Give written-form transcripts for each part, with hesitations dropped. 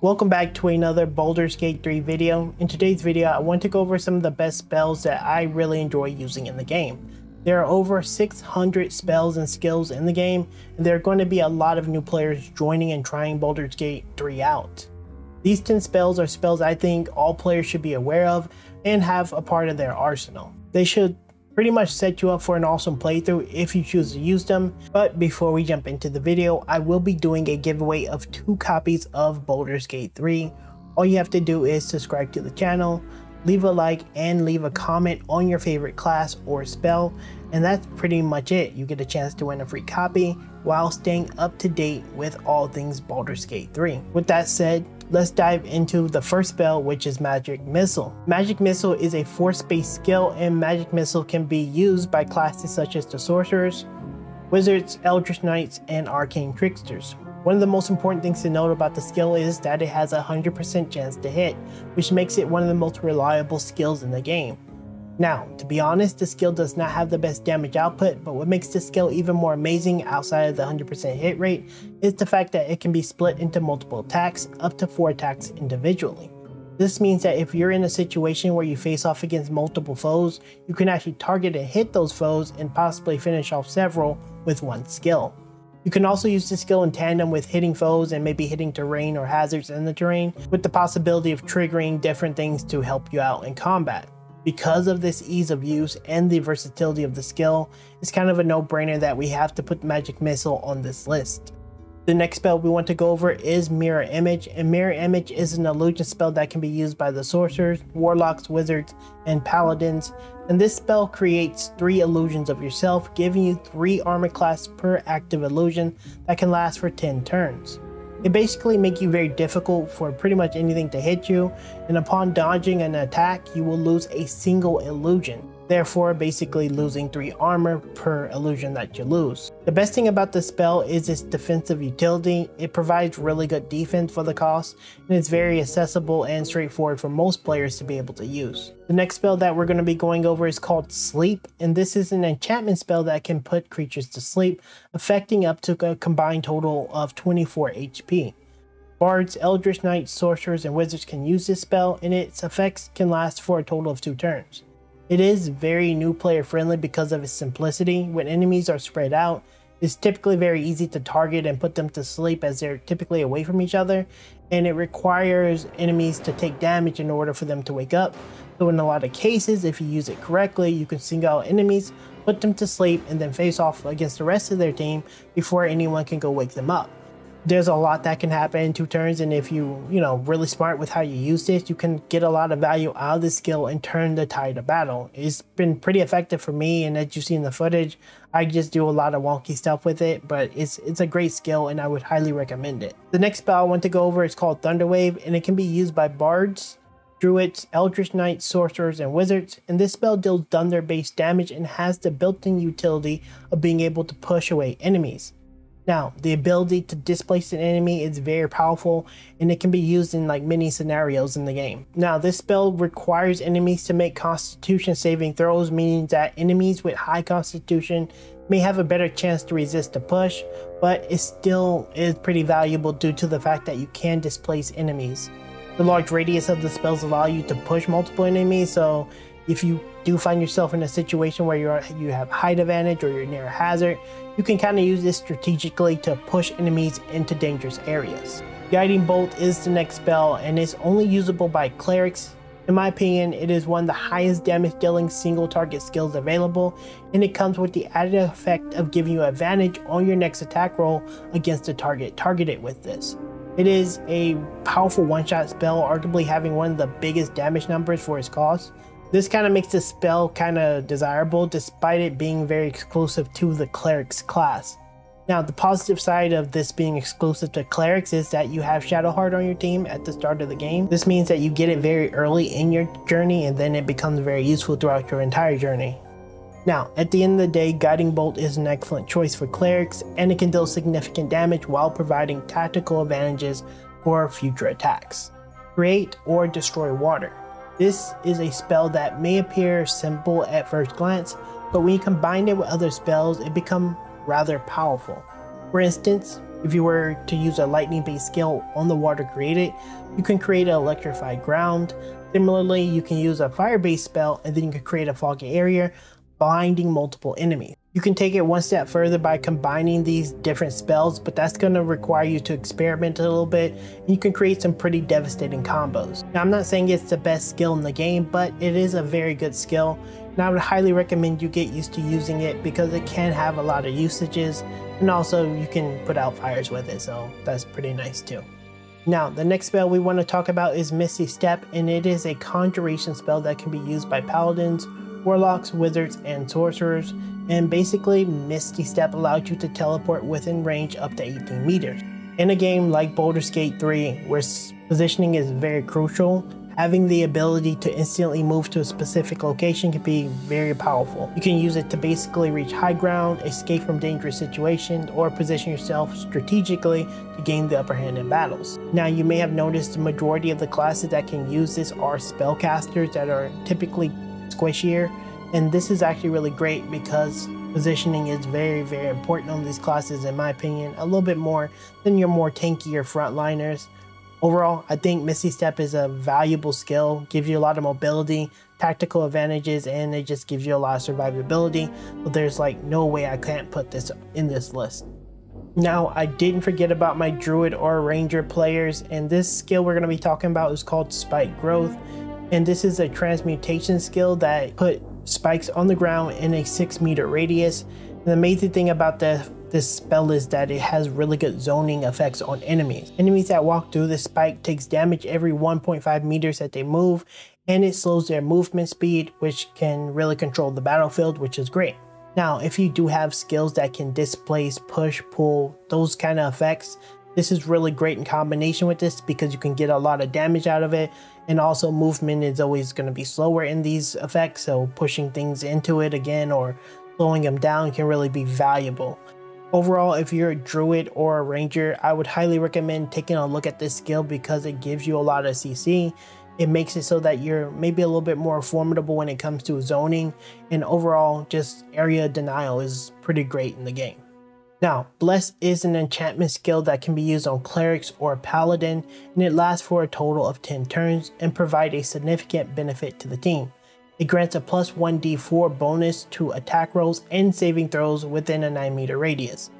Welcome back to another Baldur's Gate 3 video. In today's video, I want to go over some of the best spells that I really enjoy using in the game. There are over 600 spells and skills in the game, and there are going to be a lot of new players joining and trying Baldur's Gate 3 out. These 10 spells are spells I think all players should be aware of and have a part of their arsenal. They should pretty much set you up for an awesome playthrough if you choose to use them. But before we jump into the video, I will be doing a giveaway of 2 copies of Baldur's Gate 3. All you have to do is subscribe to the channel, leave a like, and leave a comment on your favorite class or spell, and that's pretty much it. You get a chance to win a free copy while staying up to date with all things Baldur's Gate 3. With that said, let's dive into the first spell, which is Magic Missile. Magic Missile is a force-based skill, and Magic Missile can be used by classes such as the Sorcerers, Wizards, Eldritch Knights, and Arcane Tricksters. One of the most important things to note about the skill is that it has a 100% chance to hit, which makes it one of the most reliable skills in the game. Now, to be honest, the skill does not have the best damage output, but what makes this skill even more amazing outside of the 100% hit rate is the fact that it can be split into multiple attacks, up to 4 attacks individually. This means that if you're in a situation where you face off against multiple foes, you can actually target and hit those foes and possibly finish off several with one skill. You can also use this skill in tandem with hitting foes and maybe hitting terrain or hazards in the terrain, with the possibility of triggering different things to help you out in combat. Because of this ease of use and the versatility of the skill, it's kind of a no-brainer that we have to put Magic Missile on this list. The next spell we want to go over is Mirror Image, and Mirror Image is an illusion spell that can be used by the Sorcerers, Warlocks, Wizards, and Paladins, and this spell creates 3 illusions of yourself, giving you 3 armor class per active illusion that can last for 10 turns. It basically makes you very difficult for pretty much anything to hit you, and upon dodging an attack, you will lose a single illusion, therefore basically losing 3 armor per illusion that you lose. The best thing about this spell is its defensive utility. It provides really good defense for the cost, and it's very accessible and straightforward for most players to be able to use. The next spell that we're going to be going over is called Sleep, and this is an enchantment spell that can put creatures to sleep, affecting up to a combined total of 24 HP. Bards, Eldritch Knights, Sorcerers, and Wizards can use this spell, and its effects can last for a total of 2 turns. It is very new player friendly because of its simplicity. When enemies are spread out, it's typically very easy to target and put them to sleep as they're typically away from each other, and it requires enemies to take damage in order for them to wake up. So in a lot of cases, if you use it correctly, you can single out enemies, put them to sleep, and then face off against the rest of their team before anyone can go wake them up. There's a lot that can happen in 2 turns, and if you really smart with how you use this, you can get a lot of value out of this skill and turn the tide of battle. It's been pretty effective for me, and as you see in the footage, I just do a lot of wonky stuff with it, but it's a great skill and I would highly recommend it. The next spell I want to go over is called Thunderwave, and it can be used by Bards, Druids, Eldritch Knights, Sorcerers, and Wizards, and this spell deals thunder-based damage and has the built-in utility of being able to push away enemies. Now, the ability to displace an enemy is very powerful, and it can be used in many scenarios in the game. Now, this spell requires enemies to make Constitution saving throws, meaning that enemies with high Constitution may have a better chance to resist the push, but it still is pretty valuable due to the fact that you can displace enemies. The large radius of the spells allow you to push multiple enemies, so if you do find yourself in a situation where you have height advantage or you're near a hazard, you can kind of use this strategically to push enemies into dangerous areas. Guiding Bolt is the next spell, and it's only usable by clerics. In my opinion, it is one of the highest damage dealing single target skills available, and it comes with the added effect of giving you advantage on your next attack roll against the target targeted with this. It is a powerful one-shot spell, arguably having one of the biggest damage numbers for its cost. This kind of makes this spell kind of desirable despite it being very exclusive to the clerics class. Now, the positive side of this being exclusive to clerics is that you have Shadowheart on your team at the start of the game. This means that you get it very early in your journey, and then it becomes very useful throughout your entire journey. Now, at the end of the day, Guiding Bolt is an excellent choice for clerics, and it can deal significant damage while providing tactical advantages for future attacks. Create or Destroy Water. This is a spell that may appear simple at first glance, but when you combine it with other spells, it becomes rather powerful. For instance, If you were to use a lightning based skill on the water created, you can create an electrified ground. Similarly, you can use a fire based spell and then you can create a foggy area, blinding multiple enemies. You can take it one step further by combining these different spells, but that's going to require you to experiment a little bit, and you can create some pretty devastating combos. Now, I'm not saying it's the best skill in the game, but it is a very good skill, and I would highly recommend you get used to using it because it can have a lot of usages, and also you can put out fires with it, so that's pretty nice too. Now, the next spell we want to talk about is Misty Step, and it is a conjuration spell that can be used by paladins, warlocks, wizards, and sorcerers. And basically, Misty Step allows you to teleport within range up to 18 meters. In a game like Baldur's Gate 3, where positioning is very crucial, having the ability to instantly move to a specific location can be very powerful. You can use it to basically reach high ground, escape from dangerous situations, or position yourself strategically to gain the upper hand in battles. Now, you may have noticed the majority of the classes that can use this are spellcasters that are typically squishier, and this is actually really great because positioning is very important on these classes, in my opinion, a little bit more than your more tankier frontliners. Overall, I think Misty Step is a valuable skill, gives you a lot of mobility, tactical advantages, and it just gives you a lot of survivability, but there's like no way I can't put this in this list. Now, I didn't forget about my druid or ranger players, and this skill we're going to be talking about is called Spike Growth. And this is a transmutation skill that put spikes on the ground in a 6-meter radius. And the amazing thing about this spell is that it has really good zoning effects on enemies. Enemies that walk through this spike takes damage every 1.5 meters that they move, and it slows their movement speed, which can really control the battlefield, which is great. Now, if you do have skills that can displace, push, pull, those kind of effects, this is really great in combination with this because you can get a lot of damage out of it, and also movement is always going to be slower in these effects, so pushing things into it again or slowing them down can really be valuable. Overall, if you're a druid or a ranger, I would highly recommend taking a look at this skill because it gives you a lot of CC. It makes it so that you're maybe a little bit more formidable when it comes to zoning, and overall just area denial is pretty great in the game. Now, Bless is an enchantment skill that can be used on clerics or paladin, and it lasts for a total of 10 turns and provide a significant benefit to the team. It grants a plus 1d4 bonus to attack rolls and saving throws within a 9-meter radius.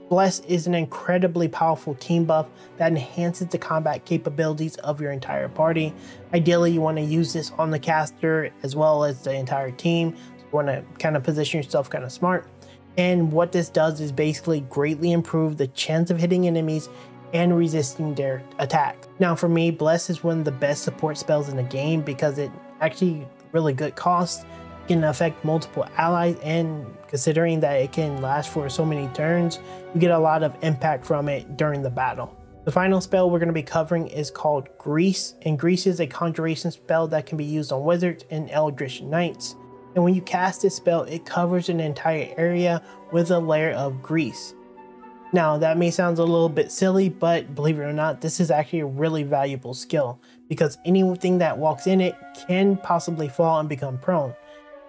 Bless is an incredibly powerful team buff that enhances the combat capabilities of your entire party. Ideally, you want to use this on the caster as well as the entire team, so you want to kind of position yourself kind of smart. And what this does is basically greatly improve the chance of hitting enemies and resisting their attack. Now, for me, Bless is one of the best support spells in the game because it actually really good cost, can affect multiple allies, and considering that it can last for so many turns, you get a lot of impact from it during the battle. The final spell we're going to be covering is called Grease, and Grease is a conjuration spell that can be used on wizards and eldritch knights. And when you cast this spell, it covers an entire area with a layer of grease. Now, that may sound a little bit silly, but believe it or not, this is actually a really valuable skill because anything that walks in it can possibly fall and become prone.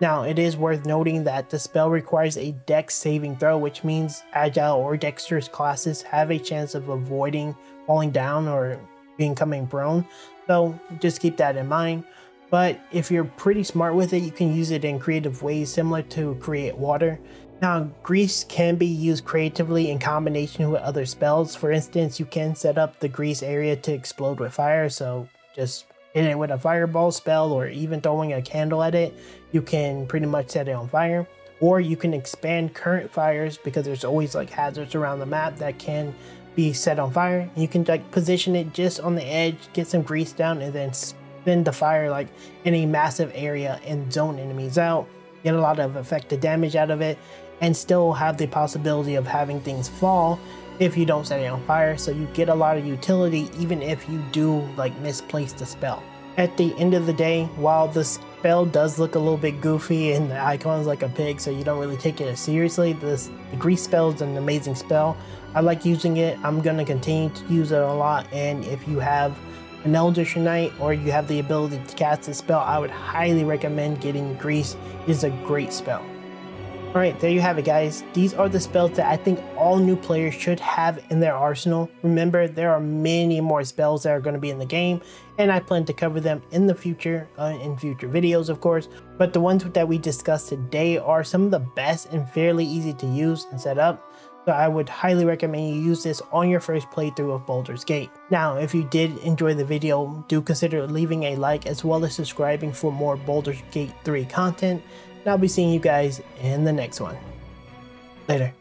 Now, it is worth noting that the spell requires a dex saving throw, which means agile or dexterous classes have a chance of avoiding falling down or becoming prone, so just keep that in mind. But if you're pretty smart with it, you can use it in creative ways similar to create water. Now, grease can be used creatively in combination with other spells. For instance, you can set up the grease area to explode with fire, so just hit it with a fireball spell or even throwing a candle at it, you can pretty much set it on fire. Or you can expand current fires because there's always like hazards around the map that can be set on fire. You can like position it just on the edge, get some grease down, and then spin the fire like in a massive area and zone enemies out, get a lot of effective damage out of it, and still have the possibility of having things fall if you don't set it on fire, so you get a lot of utility even if you do like misplace the spell. At the end of the day, while the spell does look a little bit goofy and the icon is like a pig, so you don't really take it as seriously, the grease spell is an amazing spell. I like using it. I'm going to continue to use it a lot, and if you have an Eldritch Knight or you have the ability to cast this spell, I would highly recommend getting Grease. It is a great spell. Alright, there you have it guys. These are the spells that I think all new players should have in their arsenal. Remember, there are many more spells that are going to be in the game, and I plan to cover them in the future, in future videos of course. But the ones that we discussed today are some of the best and fairly easy to use and set up. So I would highly recommend you use this on your first playthrough of Baldur's Gate. Now, if you did enjoy the video, do consider leaving a like as well as subscribing for more Baldur's Gate 3 content. And I'll be seeing you guys in the next one. Later.